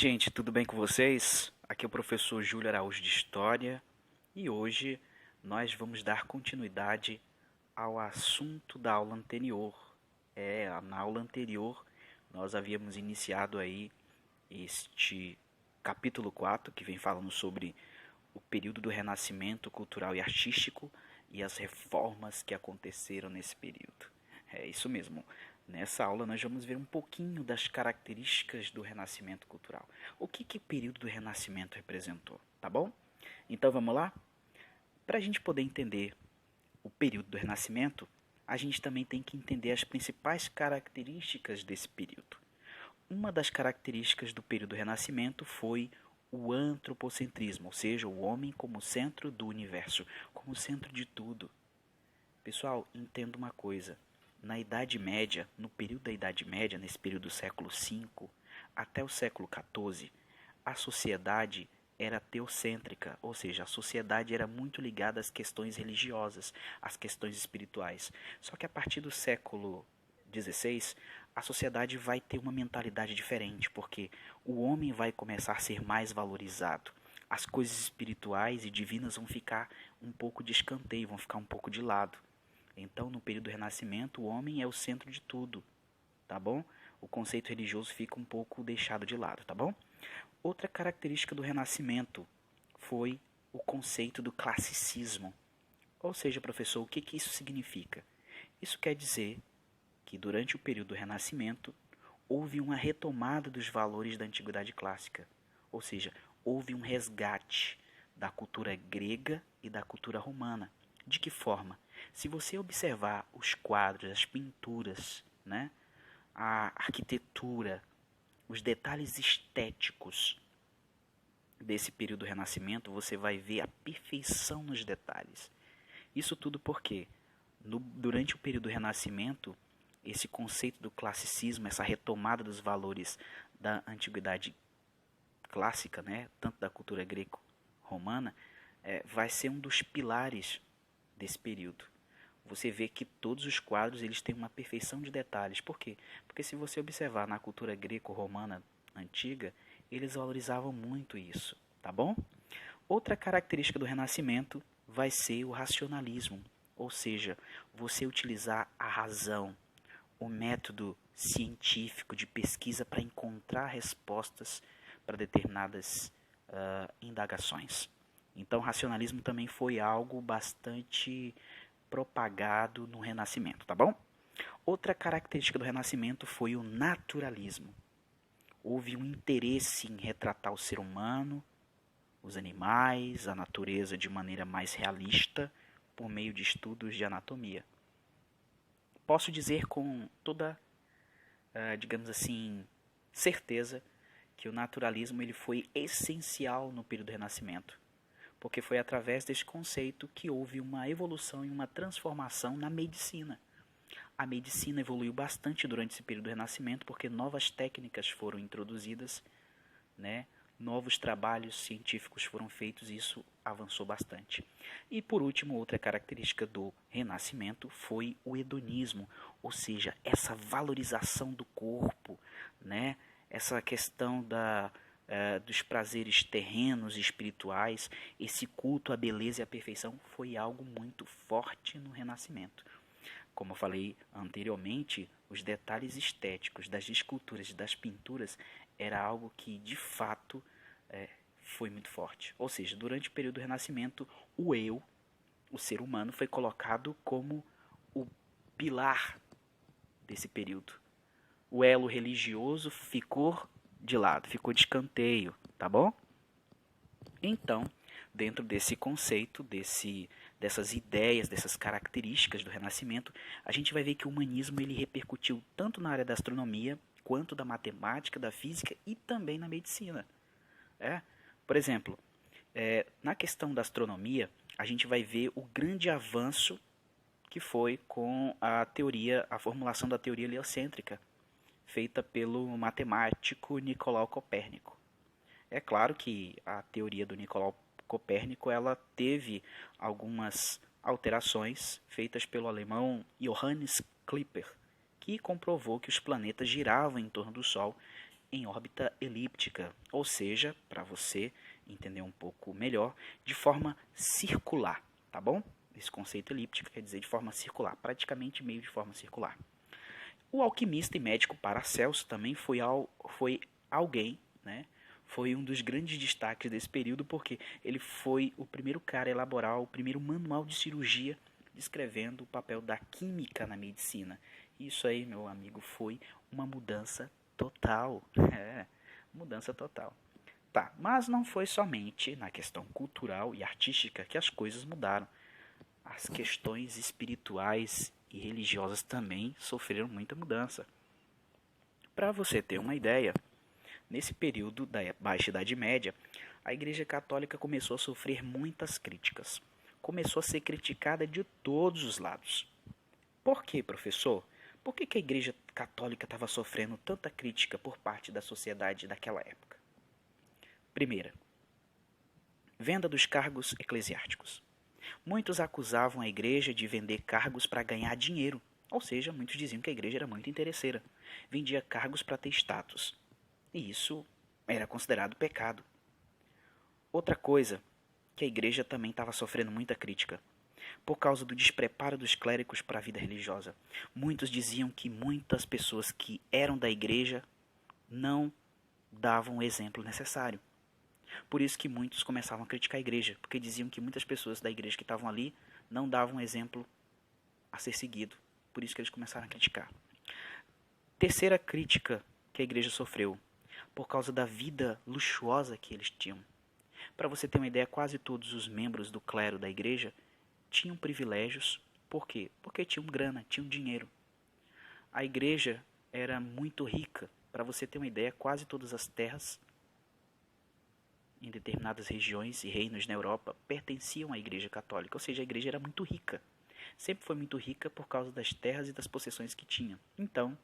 gente, tudo bem com vocês? Aqui é o professor Júlio Araújo de História e hoje nós vamos dar continuidade ao assunto da aula anterior. Na aula anterior nós havíamos iniciado aí este capítulo 4 que vem falando sobre o período do renascimento cultural e artístico e as reformas que aconteceram nesse período. É isso mesmo. Nessa aula nós vamos ver um pouquinho das características do renascimento cultural. O que o período do renascimento representou, tá bom? Então vamos lá? Para a gente poder entender o período do renascimento, a gente também tem que entender as principais características desse período. Uma das características do período do renascimento foi o antropocentrismo, ou seja, o homem como centro do universo, como centro de tudo. Pessoal, entenda uma coisa. Na Idade Média, no período da Idade Média, nesse período do século V até o século XIV, a sociedade era teocêntrica, ou seja, a sociedade era muito ligada às questões religiosas, às questões espirituais. Só que a partir do século XVI, a sociedade vai ter uma mentalidade diferente, porque o homem vai começar a ser mais valorizado. As coisas espirituais e divinas vão ficar um pouco de escanteio, vão ficar um pouco de lado. Então, no período do Renascimento, o homem é o centro de tudo, tá bom? O conceito religioso fica um pouco deixado de lado, tá bom? Outra característica do Renascimento foi o conceito do classicismo. Ou seja, professor, o que isso significa? Isso quer dizer que durante o período do Renascimento houve uma retomada dos valores da antiguidade clássica. Ou seja, houve um resgate da cultura grega e da cultura romana. De que forma? Se você observar os quadros, as pinturas, né, a arquitetura, os detalhes estéticos desse período do Renascimento, você vai ver a perfeição nos detalhes. Isso tudo porque, durante o período do Renascimento, esse conceito do classicismo, essa retomada dos valores da antiguidade clássica, né, tanto da cultura greco-romana, vai ser um dos pilares desse período. Você vê que todos os quadros eles têm uma perfeição de detalhes. Por quê? Porque se você observar na cultura greco-romana antiga, eles valorizavam muito isso, tá bom? Outra característica do Renascimento vai ser o racionalismo, ou seja, você utilizar a razão, o método científico de pesquisa para encontrar respostas para determinadas indagações. Então, o racionalismo também foi algo bastante propagado no Renascimento, tá bom? Outra característica do Renascimento foi o naturalismo. Houve um interesse em retratar o ser humano, os animais, a natureza de maneira mais realista, por meio de estudos de anatomia. Posso dizer com toda, digamos assim, certeza que o naturalismo ele foi essencial no período do Renascimento, porque foi através deste conceito que houve uma evolução e uma transformação na medicina. A medicina evoluiu bastante durante esse período do Renascimento, porque novas técnicas foram introduzidas, né? Novos trabalhos científicos foram feitos e isso avançou bastante. E por último, outra característica do Renascimento foi o hedonismo, ou seja, essa valorização do corpo, né? Essa questão dos prazeres terrenos e espirituais, esse culto à beleza e à perfeição foi algo muito forte no Renascimento. Como eu falei anteriormente, os detalhes estéticos das esculturas e das pinturas era algo que de fato foi muito forte. Ou seja, durante o período do Renascimento, o eu, o ser humano, foi colocado como o pilar desse período. O elo religioso ficou de lado, ficou de escanteio, tá bom? Então, dentro desse conceito, dessas ideias, dessas características do Renascimento, a gente vai ver que o humanismo ele repercutiu tanto na área da astronomia, quanto da matemática, da física e também na medicina. Por exemplo, na questão da astronomia, a gente vai ver o grande avanço que foi com a formulação da teoria heliocêntrica, feita pelo matemático Nicolau Copérnico. É claro que a teoria do Nicolau Copérnico ela teve algumas alterações feitas pelo alemão Johannes Kepler, que comprovou que os planetas giravam em torno do Sol em órbita elíptica, ou seja, para você entender um pouco melhor, de forma circular, tá bom? Esse conceito elíptico quer dizer de forma circular, praticamente meio de forma circular. O alquimista e médico Paracelso também foi alguém, né? Foi um dos grandes destaques desse período porque ele foi o primeiro cara a elaborar o primeiro manual de cirurgia descrevendo o papel da química na medicina. Isso aí, meu amigo, foi uma mudança total. É, mudança total. Tá, mas não foi somente na questão cultural e artística que as coisas mudaram. As questões espirituais e religiosas também sofreram muita mudança. Para você ter uma ideia, nesse período da Baixa Idade Média, a Igreja Católica começou a sofrer muitas críticas. Começou a ser criticada de todos os lados. Por quê, professor? Por que a Igreja Católica estava sofrendo tanta crítica por parte da sociedade daquela época? Primeira, venda dos cargos eclesiásticos. Muitos acusavam a igreja de vender cargos para ganhar dinheiro, ou seja, muitos diziam que a igreja era muito interesseira, vendia cargos para ter status, e isso era considerado pecado. Outra coisa, que a igreja também estava sofrendo muita crítica, por causa do despreparo dos clérigos para a vida religiosa. Muitos diziam que muitas pessoas que eram da igreja não davam o exemplo necessário. Por isso que muitos começavam a criticar a igreja, porque diziam que muitas pessoas da igreja que estavam ali não davam um exemplo a ser seguido. Por isso que eles começaram a criticar. Terceira crítica que a igreja sofreu, por causa da vida luxuosa que eles tinham. Para você ter uma ideia, quase todos os membros do clero da igreja tinham privilégios. Por quê? Porque tinham grana, tinham dinheiro. A igreja era muito rica. Para você ter uma ideia, quase todas as terras em determinadas regiões e reinos na Europa pertenciam à Igreja Católica, ou seja, a igreja era muito rica. Sempre foi muito rica por causa das terras e das possessões que tinha. Então,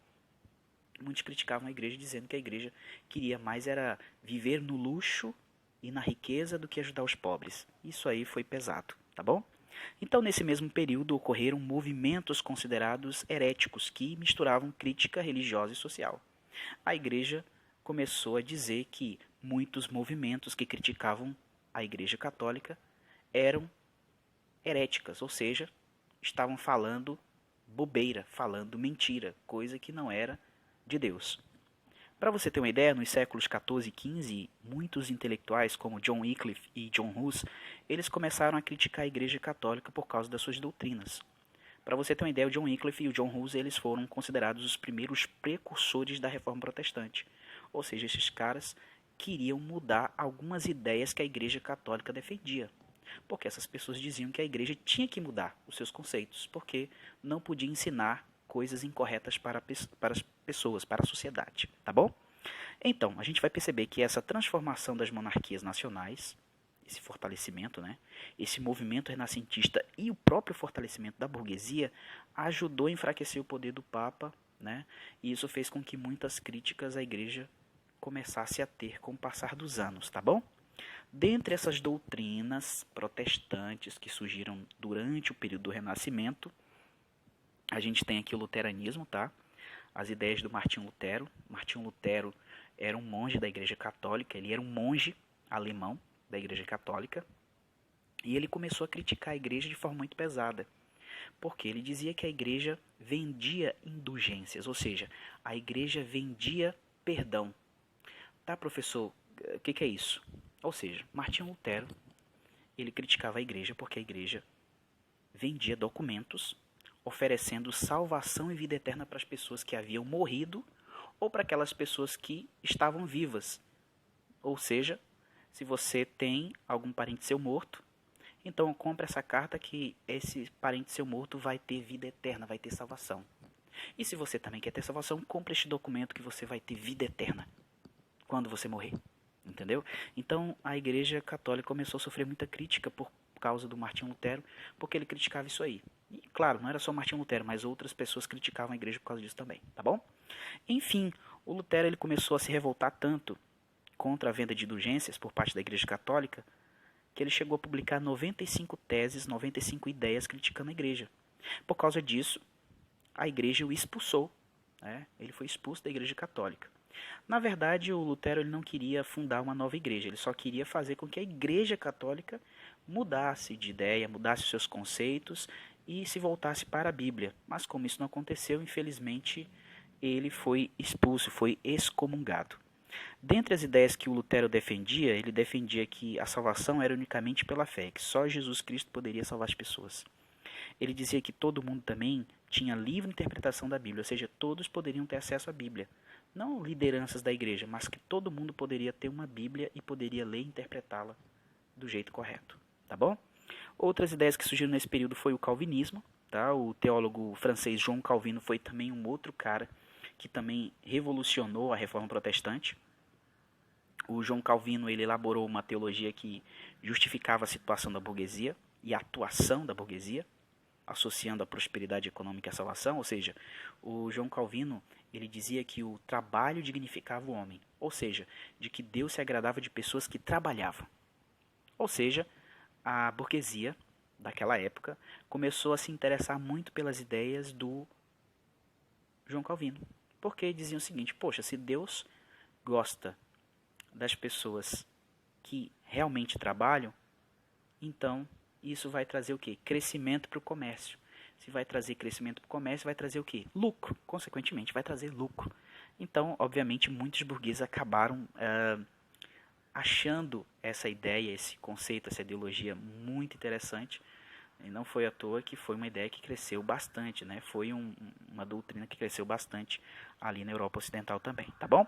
muitos criticavam a igreja dizendo que a igreja queria mais era viver no luxo e na riqueza do que ajudar os pobres. Isso aí foi pesado, tá bom? Então, nesse mesmo período, ocorreram movimentos considerados heréticos que misturavam crítica religiosa e social. A igreja começou a dizer que muitos movimentos que criticavam a Igreja Católica eram heréticas, ou seja, estavam falando bobeira, falando mentira, coisa que não era de Deus. Para você ter uma ideia, nos séculos 14 e 15, muitos intelectuais como John Wycliffe e John Hus, eles começaram a criticar a Igreja Católica por causa das suas doutrinas. Para você ter uma ideia, o John Wycliffe e o John Hus, eles foram considerados os primeiros precursores da Reforma Protestante. Ou seja, esses caras queriam mudar algumas ideias que a Igreja Católica defendia. Porque essas pessoas diziam que a Igreja tinha que mudar os seus conceitos, porque não podia ensinar coisas incorretas para as pessoas, para a sociedade, tá bom? Então, a gente vai perceber que essa transformação das monarquias nacionais, esse fortalecimento, né, esse movimento renascentista e o próprio fortalecimento da burguesia ajudou a enfraquecer o poder do Papa, né, e isso fez com que muitas críticas à Igreja começasse a ter com o passar dos anos, tá bom? Dentre essas doutrinas protestantes que surgiram durante o período do Renascimento, a gente tem aqui o luteranismo, tá? As ideias do Martinho Lutero. Martinho Lutero era um monge da Igreja Católica, ele era um monge alemão da Igreja Católica, e ele começou a criticar a Igreja de forma muito pesada, porque ele dizia que a Igreja vendia indulgências, ou seja, a Igreja vendia perdão. Tá, professor, o que é isso? Ou seja, Martinho Lutero, ele criticava a igreja porque a igreja vendia documentos oferecendo salvação e vida eterna para as pessoas que haviam morrido ou para aquelas pessoas que estavam vivas. Ou seja, se você tem algum parente seu morto, então compre essa carta que esse parente seu morto vai ter vida eterna, vai ter salvação. E se você também quer ter salvação, compre este documento que você vai ter vida eterna quando você morrer, entendeu? Então a Igreja Católica começou a sofrer muita crítica por causa do Martinho Lutero, porque ele criticava isso aí. E claro, não era só Martinho Lutero, mas outras pessoas criticavam a Igreja por causa disso também, tá bom? Enfim, o Lutero ele começou a se revoltar tanto contra a venda de indulgências por parte da Igreja Católica, que ele chegou a publicar 95 teses, 95 ideias criticando a Igreja. Por causa disso, a Igreja o expulsou, né? Ele foi expulso da Igreja Católica. Na verdade, o Lutero ele não queria fundar uma nova igreja, ele só queria fazer com que a Igreja Católica mudasse de ideia, mudasse seus conceitos e se voltasse para a Bíblia. Mas como isso não aconteceu, infelizmente, ele foi expulso, foi excomungado. Dentre as ideias que o Lutero defendia, ele defendia que a salvação era unicamente pela fé, que só Jesus Cristo poderia salvar as pessoas. Ele dizia que todo mundo também tinha livre interpretação da Bíblia, ou seja, todos poderiam ter acesso à Bíblia. Não lideranças da igreja, mas que todo mundo poderia ter uma Bíblia e poderia ler e interpretá-la do jeito correto, tá bom? Outras ideias que surgiram nesse período foi o calvinismo, tá? O teólogo francês João Calvino foi também um outro cara que também revolucionou a reforma protestante. O João Calvino ele elaborou uma teologia que justificava a situação da burguesia e a atuação da burguesia, associando a prosperidade econômica à salvação, ou seja, o João Calvino ele dizia que o trabalho dignificava o homem, ou seja, de que Deus se agradava de pessoas que trabalhavam. Ou seja, a burguesia daquela época começou a se interessar muito pelas ideias do João Calvino, porque diziam o seguinte: poxa, se Deus gosta das pessoas que realmente trabalham, então isso vai trazer o quê? Crescimento para o comércio. Se vai trazer crescimento para o comércio, vai trazer o quê? Lucro. Consequentemente, vai trazer lucro. Então, obviamente, muitos burgueses acabaram achando essa ideia, esse conceito, essa ideologia muito interessante. E não foi à toa que foi uma ideia que cresceu bastante, né? Foi uma doutrina que cresceu bastante ali na Europa Ocidental também, tá bom?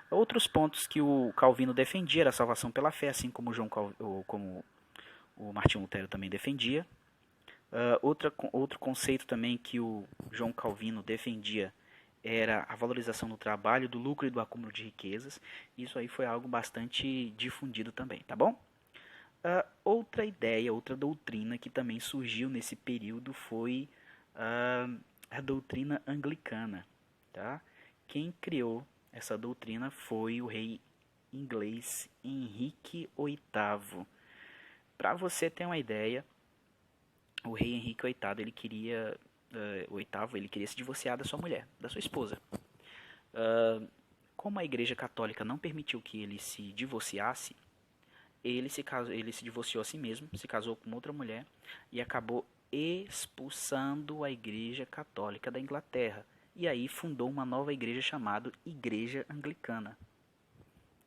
Outros pontos que o Calvino defendia era a salvação pela fé, assim como como o Martinho Lutero também defendia. Outro conceito também que o João Calvino defendia era a valorização do trabalho, do lucro e do acúmulo de riquezas. Isso aí foi algo bastante difundido também, tá bom? Outra ideia, outra doutrina que também surgiu nesse período foi a doutrina anglicana, tá? Quem criou essa doutrina foi o rei inglês Henrique VIII. Para você ter uma ideia, o rei Henrique VIII ele queria ele queria se divorciar da sua mulher, da sua esposa. Como a Igreja Católica não permitiu que ele se divorciasse, ele se divorciou a si mesmo, se casou com outra mulher e acabou expulsando a Igreja Católica da Inglaterra. E aí fundou uma nova igreja chamada Igreja Anglicana.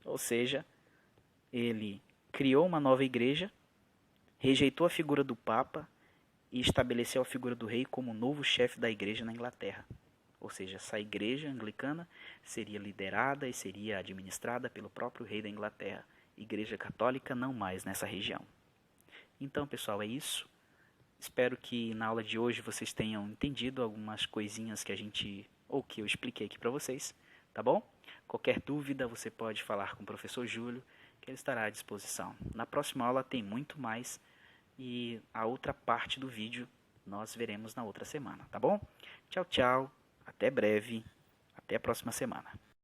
Ou seja, ele criou uma nova igreja, rejeitou a figura do Papa e estabeleceu a figura do rei como novo chefe da igreja na Inglaterra. Ou seja, essa igreja anglicana seria liderada e seria administrada pelo próprio rei da Inglaterra. Igreja Católica não mais nessa região. Então, pessoal, é isso. Espero que na aula de hoje vocês tenham entendido algumas coisinhas que que eu expliquei aqui para vocês, tá bom? Qualquer dúvida você pode falar com o professor Júlio, que ele estará à disposição. Na próxima aula tem muito mais e a outra parte do vídeo nós veremos na outra semana, tá bom? Tchau, tchau, até breve, até a próxima semana.